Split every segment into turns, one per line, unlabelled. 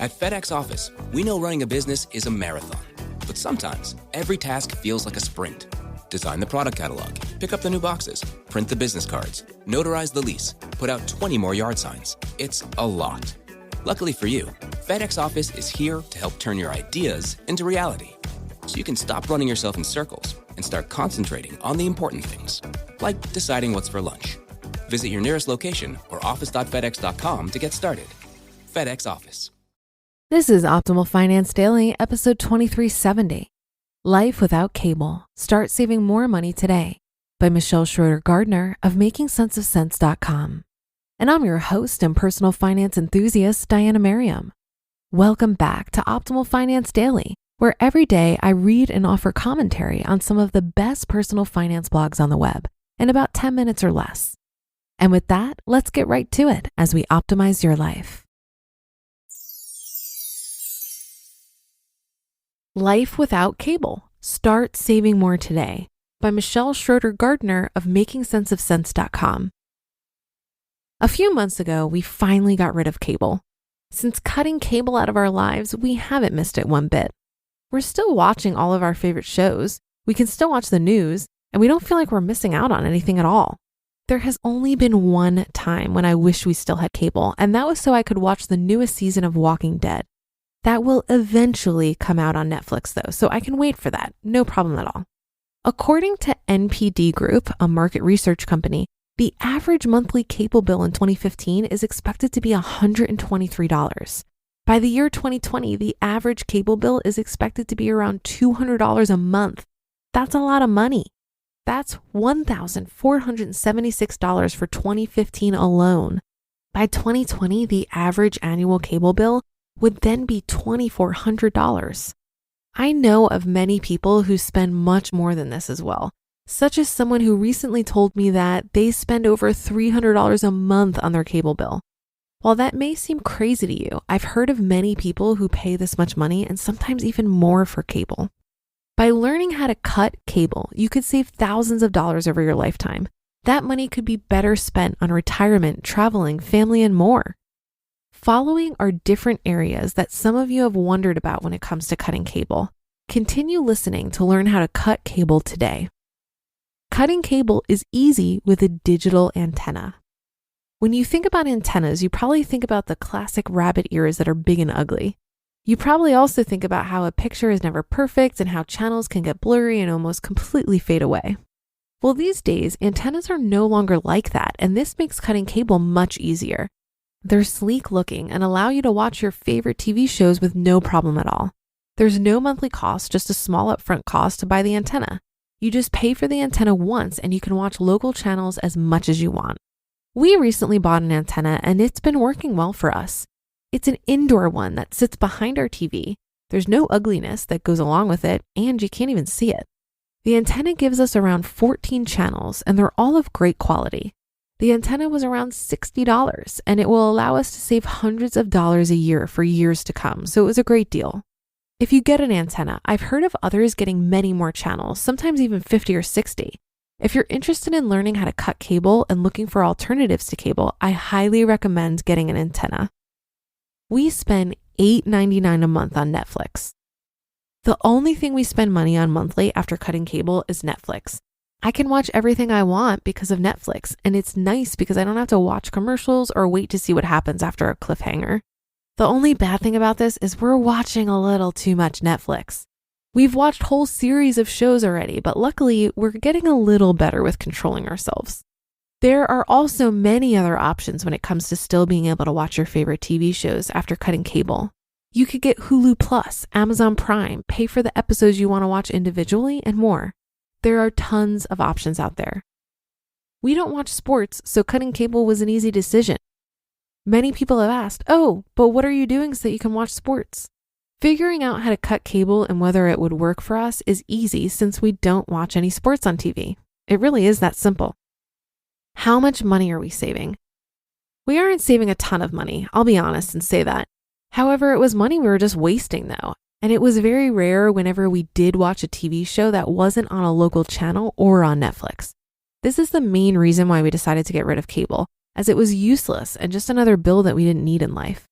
At FedEx Office, we know running a business is a marathon, but sometimes every task feels like a sprint. Design the product catalog, pick up the new boxes, print the business cards, notarize the lease, put out 20 more yard signs. It's a lot. Luckily for you, FedEx Office is here to help turn your ideas into reality, so you can stop running yourself in circles and start concentrating on the important things, like deciding what's for lunch. Visit your nearest location or office.fedex.com to get started. FedEx Office.
This is Optimal Finance Daily, episode 2370. Life Without Cable. Start saving more money today by Michelle Schroeder-Gardner of MakingSenseOfSense.com. And I'm your host and personal finance enthusiast, Diana Merriam. Welcome back to Optimal Finance Daily, where every day I read and offer commentary on some of the best personal finance blogs on the web in about 10 minutes or less. And with that, let's get right to it as we optimize your life. Life Without Cable. Start Saving More Today by Michelle Schroeder-Gardner of MakingSenseOfSense.com. A few months ago, we finally got rid of cable. Since cutting cable out of our lives, we haven't missed it one bit. We're still watching all of our favorite shows, we can still watch the news, and we don't feel like we're missing out on anything at all. There has only been one time when I wish we still had cable, and that was so I could watch the newest season of Walking Dead. That will eventually come out on Netflix though, so I can wait for that, no problem at all. According to NPD Group, a market research company, the average monthly cable bill in 2015 is expected to be $123. By the year 2020, the average cable bill is expected to be around $200 a month. That's a lot of money. That's $1,476 for 2015 alone. By 2020, the average annual cable bill would then be $2,400. I know of many people who spend much more than this as well, such as someone who recently told me that they spend over $300 a month on their cable bill. While that may seem crazy to you, I've heard of many people who pay this much money and sometimes even more for cable. By learning how to cut cable, you could save thousands of dollars over your lifetime. That money could be better spent on retirement, traveling, family, and more. Following are different areas that some of you have wondered about when it comes to cutting cable. Continue listening to learn how to cut cable today. Cutting cable is easy with a digital antenna. When you think about antennas, you probably think about the classic rabbit ears that are big and ugly. You probably also think about how a picture is never perfect and how channels can get blurry and almost completely fade away. Well, these days, antennas are no longer like that, and this makes cutting cable much easier. They're sleek looking and allow you to watch your favorite TV shows with no problem at all. There's no monthly cost, just a small upfront cost to buy the antenna. You just pay for the antenna once and you can watch local channels as much as you want. We recently bought an antenna and it's been working well for us. It's an indoor one that sits behind our TV. There's no ugliness that goes along with it and you can't even see it. The antenna gives us around 14 channels and they're all of great quality. The antenna was around $60 and it will allow us to save hundreds of dollars a year for years to come, so it was a great deal. If you get an antenna, I've heard of others getting many more channels, sometimes even 50 or 60. If you're interested in learning how to cut cable and looking for alternatives to cable, I highly recommend getting an antenna. We spend $8.99 a month on Netflix. The only thing we spend money on monthly after cutting cable is Netflix. I can watch everything I want because of Netflix, and it's nice because I don't have to watch commercials or wait to see what happens after a cliffhanger. The only bad thing about this is we're watching a little too much Netflix. We've watched whole series of shows already, but luckily we're getting a little better with controlling ourselves. There are also many other options when it comes to still being able to watch your favorite TV shows after cutting cable. You could get Hulu Plus, Amazon Prime, pay for the episodes you want to watch individually, and more. There are tons of options out there. We don't watch sports, so cutting cable was an easy decision. Many people have asked, oh, but what are you doing so that you can watch sports? Figuring out how to cut cable and whether it would work for us is easy since we don't watch any sports on TV. It really is that simple. How much money are we saving? We aren't saving a ton of money, I'll be honest and say that. However, it was money we were just wasting though. And it was very rare whenever we did watch a TV show that wasn't on a local channel or on Netflix. This is the main reason why we decided to get rid of cable, as it was useless and just another bill that we didn't need in life.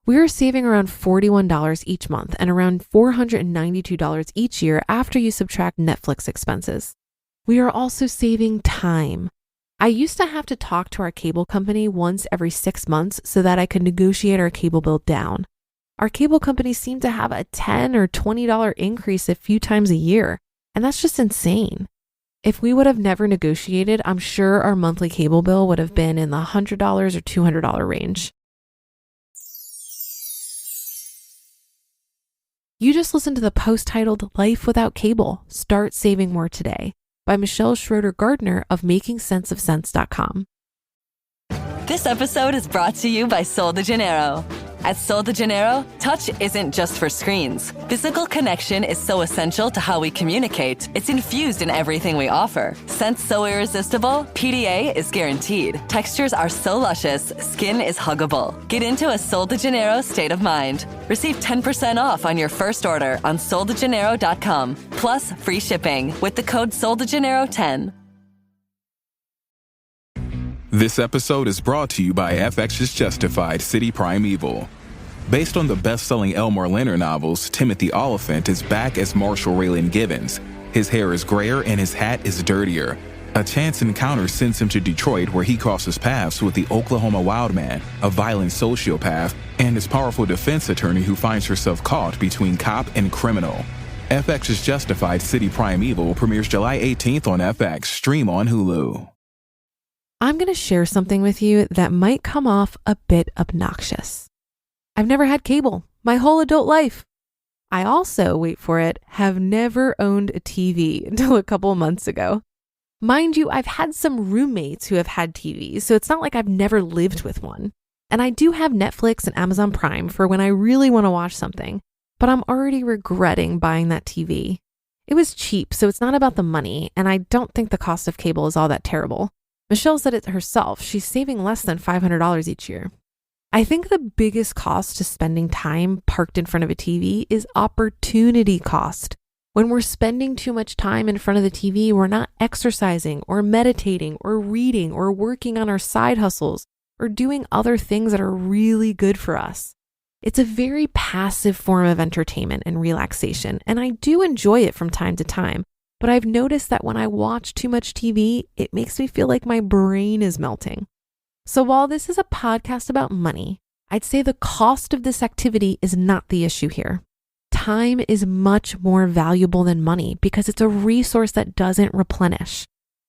We are saving around $41 each month and around $492 each year after you subtract Netflix expenses. We are also saving time. I used to have to talk to our cable company once every 6 months so that I could negotiate our cable bill down. Our cable companies seem to have a $10 or $20 increase a few times a year, and that's just insane. If we would have never negotiated, I'm sure our monthly cable bill would have been in the $100 or $200 range. You just listened to the post titled Life Without Cable, Start Saving More Today by Michelle Schroeder-Gardner of MakingSenseOfSense.com.
This episode is brought to you by Sol de Janeiro. At Sol de Janeiro, touch isn't just for screens. Physical connection is so essential to how we communicate. It's infused in everything we offer. Scents so irresistible, PDA is guaranteed. Textures are so luscious, skin is huggable. Get into a Sol de Janeiro state of mind. Receive 10% off on your first order on soldejaneiro.com, plus free shipping with the code SOLDEJaneiro10.
This episode is brought to you by FX's Justified City Primeval. Based on the best-selling Elmore Leonard novels, Timothy Oliphant is back as Marshall Raylan Givens. His hair is grayer and his hat is dirtier. A chance encounter sends him to Detroit, where he crosses paths with the Oklahoma Wildman, a violent sociopath, and his powerful defense attorney who finds herself caught between cop and criminal. FX's Justified City Primeval premieres July 18th on FX. Stream on Hulu.
I'm going to share something with you that might come off a bit obnoxious. I've never had cable my whole adult life. I also, wait for it, have never owned a TV until a couple months ago. Mind you, I've had some roommates who have had TVs, so it's not like I've never lived with one. And I do have Netflix and Amazon Prime for when I really want to watch something, but I'm already regretting buying that TV. It was cheap, so it's not about the money, and I don't think the cost of cable is all that terrible. Michelle said it herself. She's saving less than $500 each year. I think the biggest cost to spending time parked in front of a TV is opportunity cost. When we're spending too much time in front of the TV, we're not exercising or meditating or reading or working on our side hustles or doing other things that are really good for us. It's a very passive form of entertainment and relaxation, and I do enjoy it from time to time. But I've noticed that when I watch too much TV, it makes me feel like my brain is melting. So while this is a podcast about money, I'd say the cost of this activity is not the issue here. Time is much more valuable than money because it's a resource that doesn't replenish.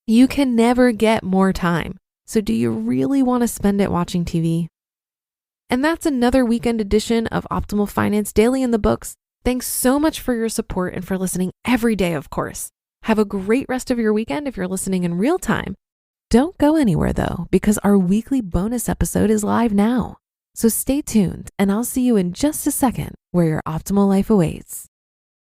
You can never get more time. So do you really want to spend it watching TV? And that's another weekend edition of Optimal Finance Daily in the books. Thanks so much for your support and for listening every day, of course. Have a great rest of your weekend if you're listening in real time. Don't go anywhere though, because our weekly bonus episode is live now. So stay tuned and I'll see you in just a second where your optimal life awaits.